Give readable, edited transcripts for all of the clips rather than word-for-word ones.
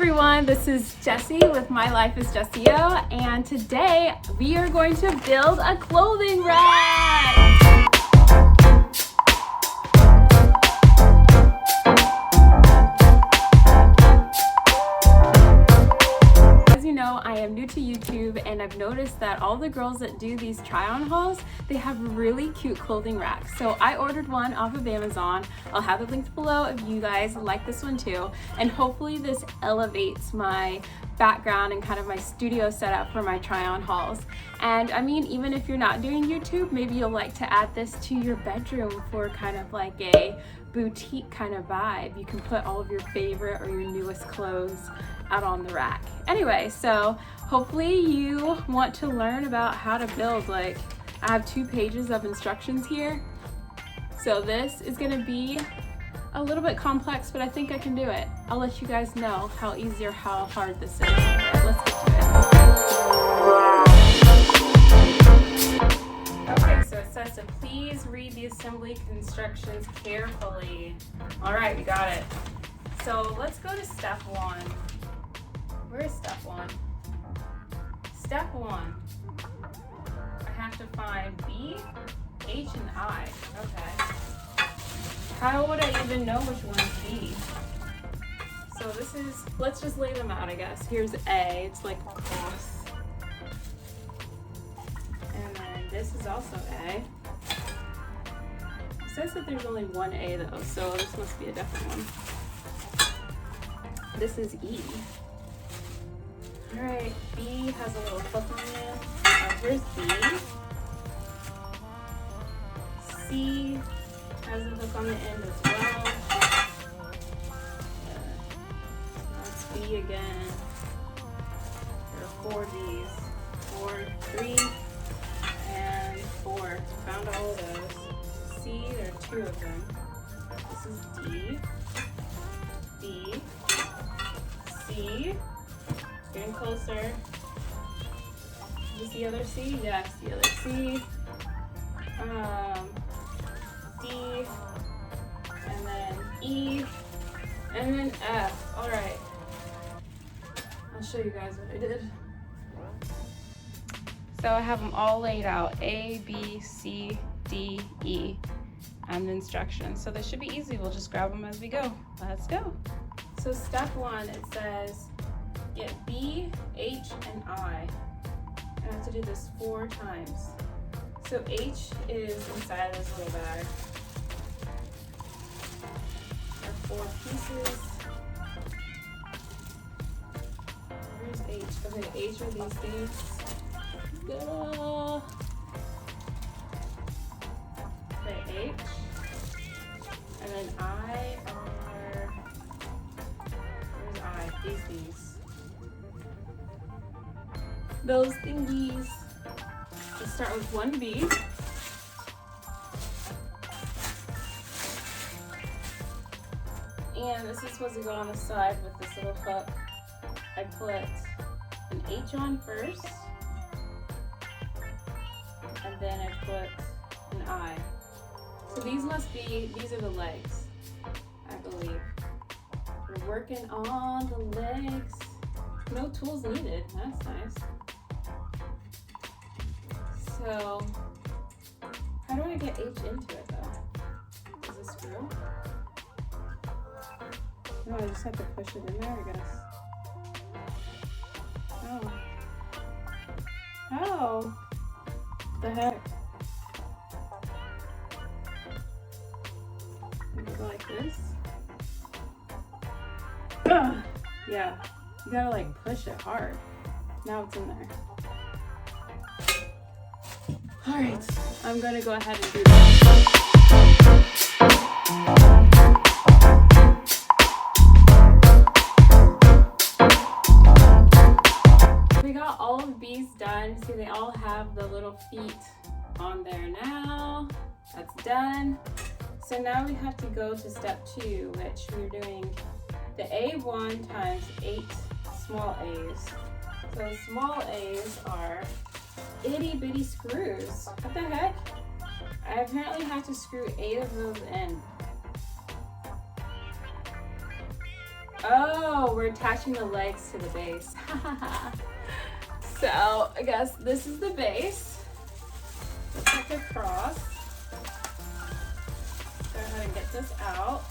everyone, this is Jessi with mylifeasjessio, and today we are going to build a clothing rack. As you know, I am new to YouTube, and I've noticed that all the girls that do these try-on hauls, they have really cute clothing racks. So I ordered one off of Amazon. I'll have it linked below if you guys like this one too. And hopefully this elevates my background and kind of my studio setup for my try-on hauls. And I mean, even if you're not doing YouTube, maybe you'll like to add this to your bedroom for kind of like a boutique kind of vibe. You can put all of your favorite or your newest clothes out on the rack. Anyway, so hopefully you want to learn about how to build. Like, I have 2 pages of instructions here. So this is gonna be a little bit complex, but I think I can do it. I'll let you guys know how easy or how hard this is. Let's get to it. Okay, so it says to please read the assembly instructions carefully. All right, we got it. So let's go to step 1. Where is step 1? Step 1. I have to find B, H, and I. Okay. How would I even know which one is B? So this is, let's just lay them out, I guess. Here's A, it's like a cross. And then this is also A. It says that there's only one A though, so this must be a different one. This is E. All right, B has a little hook on it. Here's B. C has a hook on the end as well. That's B again. There are 4 Ds. 4, 3, and 4. Found all of those. C, there are 2 of them. This is D. B. C. Getting closer. Is the other C? Yes, the other C. D, and then E, and then F. All right. I'll show you guys what I did. So I have them all laid out: A, B, C, D, E, and the instructions. So this should be easy. We'll just grab them as we go. Let's go. So step 1, it says get B, H, and I. I have to do this 4 times. So H is inside this little bag. There are 4 pieces. Where's H? Okay, H are these things. Go. Okay, H. And then I are, where's I? These. Those thingies. Let's start with 1B. And this is supposed to go on the side with this little hook. I put an H on first, and then I put an I. So these must be, these are the legs, I believe. We're working on the legs. No tools needed, that's nice. So, how do I get H into it though? Is it screw? No, I just have to push it in there, I guess. Oh. Oh! What the heck? Maybe go like this? Ugh. Yeah, you gotta like push it hard. Now it's in there. All right, I'm gonna go ahead and do that. We got all of these done. See, they all have the little feet on there now. That's done. So now we have to go to step 2, which we're doing the A1 times 8 small A's. So the small A's are itty bitty screws. What the heck? I apparently have to screw 8 of those in. Oh, we're attaching the legs to the base. So I guess this is the base. Looks like a cross. Go ahead and get this out.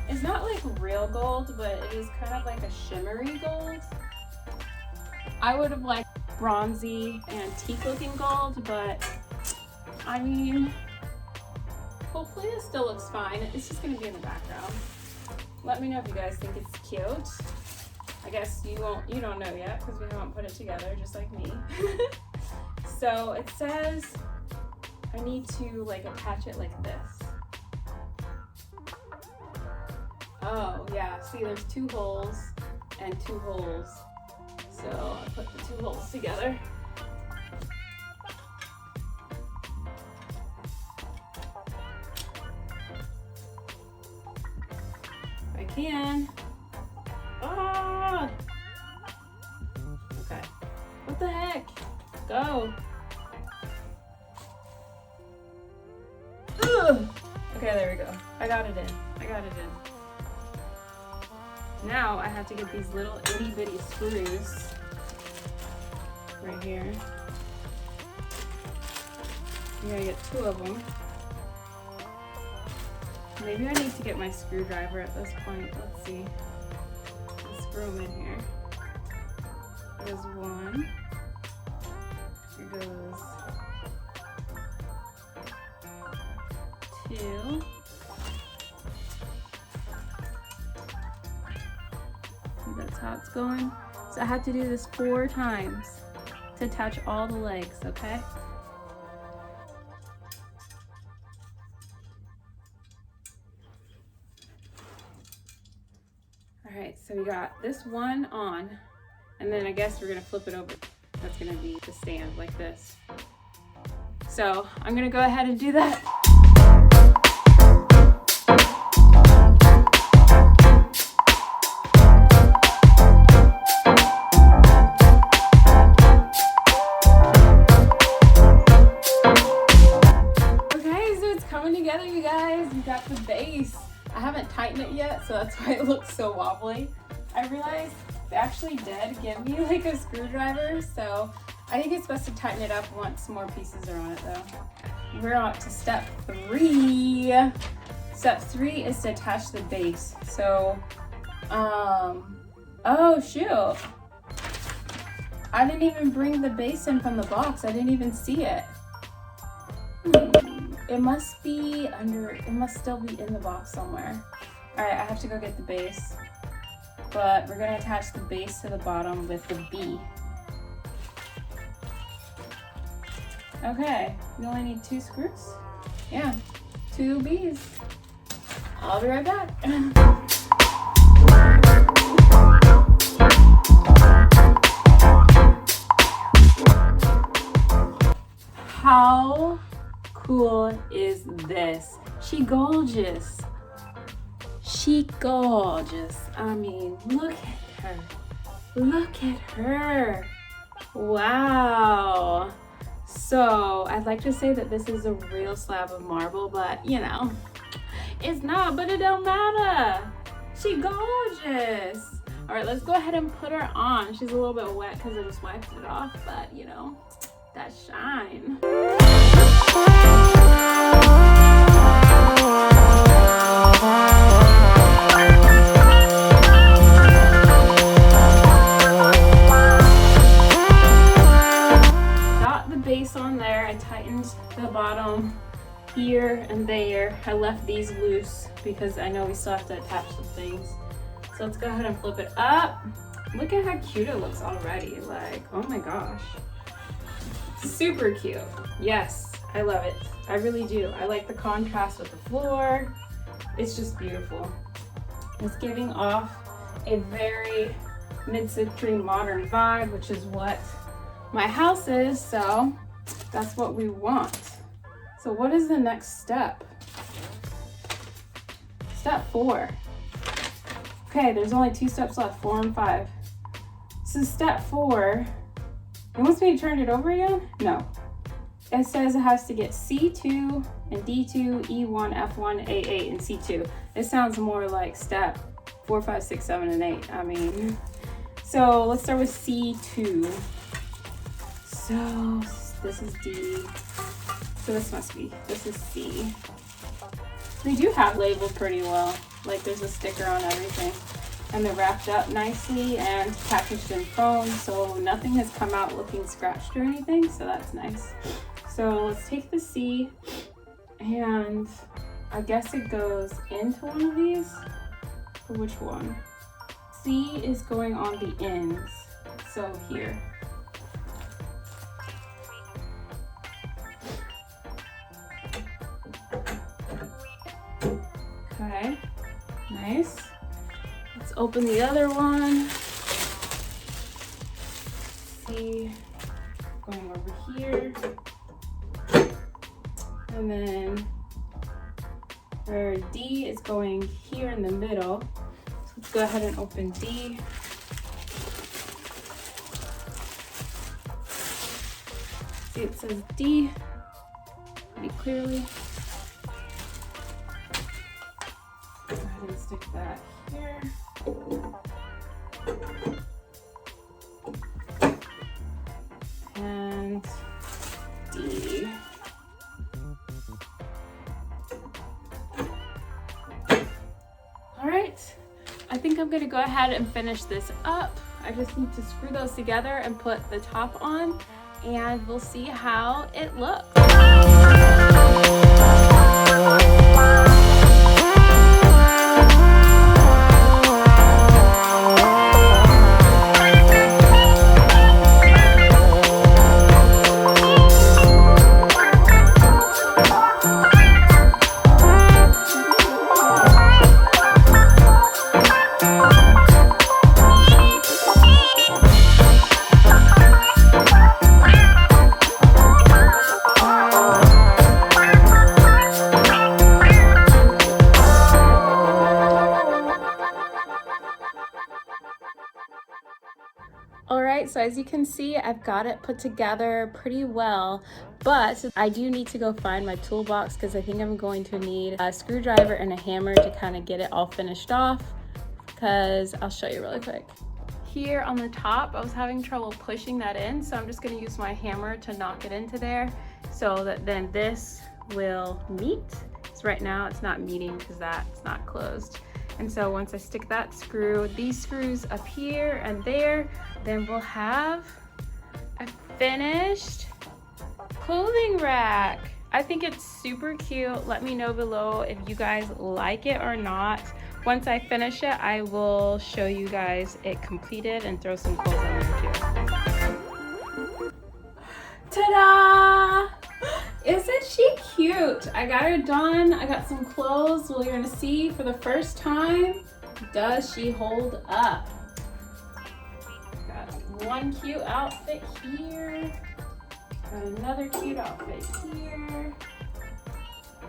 It's not like real gold, but it is kind of like a shimmery gold. I would have liked bronzy, antique looking gold, but I mean, hopefully it still looks fine. It's just gonna be in the background. Let me know if you guys think it's cute. I guess you don't know yet because we haven't put it together, just like me. So it says I need to like attach it like this. Oh yeah, see there's 2 holes and 2 holes. So I put the 2 holes together. If I can. Ah! Okay. What the heck? Go. Ugh. Okay, there we go. I got it in. Now I have to get these little itty bitty screws right here. You gotta get 2 of them. Maybe I need to get my screwdriver at this point. Let's see. Let's screw them in here. There's 1. Here goes 2. That's how it's going. So I have to do this 4 times to attach all the legs, okay? All right, so we got this one on, and then I guess we're gonna flip it over. That's gonna be the stand like this. So I'm gonna go ahead and do that. Together, you guys. We got the base. I haven't tightened it yet, so that's why it looks so wobbly. I realized they actually did give me like a screwdriver, so I think it's best to tighten it up once more pieces are on it though. We're on to step 3. Step 3 is to attach the base. So, oh shoot. I didn't even bring the base in from the box. I didn't even see it. It must be under, it must still be in the box somewhere. All right, I have to go get the base, but we're gonna attach the base to the bottom with the B. Okay, we only need 2 screws. Yeah, 2 B's. I'll be right back. How cool is this? She gorgeous. I mean, look at her. Look at her. Wow. So I'd like to say that this is a real slab of marble, but you know, it's not, but it don't matter. She gorgeous. All right, let's go ahead and put her on. She's a little bit wet because I just wiped it off, but you know, that shine. Got the base on there. I tightened the bottom here and there. I left these loose because I know we still have to attach some things. So let's go ahead and flip it up. Look at how cute it looks already. Like, oh my gosh. Super cute. Yes, I love it. I really do. I like the contrast with the floor. It's just beautiful. It's giving off a very mid-century modern vibe, which is what my house is, so that's what we want. So what is the next step? Step 4. Okay, there's only 2 steps left, 4 and 5. So step 4, it wants me to turn it over again? No. It says it has to get C2 and D2, E1, F1, A8, and C2. It sounds more like step 4, 5, 6, 7, and 8. I mean, so let's start with C2. So this is D. So this is C. They do have labeled pretty well. Like there's a sticker on everything. And they're wrapped up nicely and packaged in foam, so nothing has come out looking scratched or anything, so that's nice. So let's take the C, and I guess it goes into one of these. Which one? C is going on the ends, so here. Okay, nice. Let's open the other one. See, going over here. And then where D is going here in the middle. So let's go ahead and open D. See, it says D pretty clearly. Go ahead and stick that here. And D. All right, I think I'm gonna go ahead and finish this up. I just need to screw those together and put the top on, and we'll see how it looks. Alright, so as you can see, I've got it put together pretty well, but I do need to go find my toolbox because I think I'm going to need a screwdriver and a hammer to kind of get it all finished off, because I'll show you really quick. Here on the top, I was having trouble pushing that in, so I'm just going to use my hammer to knock it into there so that then this will meet. So right now it's not meeting because that's not closed. And so once I stick that screw, these screws up here and there, then we'll have a finished clothing rack. I think it's super cute. Let me know below if you guys like it or not. Once I finish it, I will show you guys it completed and throw some clothes on there too. Ta-da! Isn't she cute? I got her done. I got some clothes. Well, you're gonna see for the first time, does she hold up? Got one cute outfit here. Got another cute outfit here.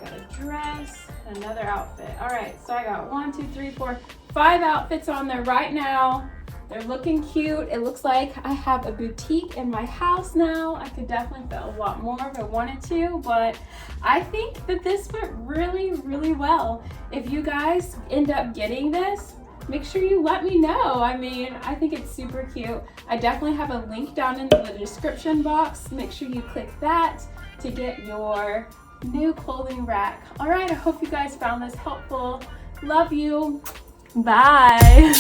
Got a dress, another outfit. All right, so I got 1, 2, 3, 4, 5 outfits on there right now. They're looking cute. It looks like I have a boutique in my house now. I could definitely fit a lot more if I wanted to, but I think that this went really, really well. If you guys end up getting this, make sure you let me know. I mean, I think it's super cute. I definitely have a link down in the description box. Make sure you click that to get your new clothing rack. All right, I hope you guys found this helpful. Love you. Bye.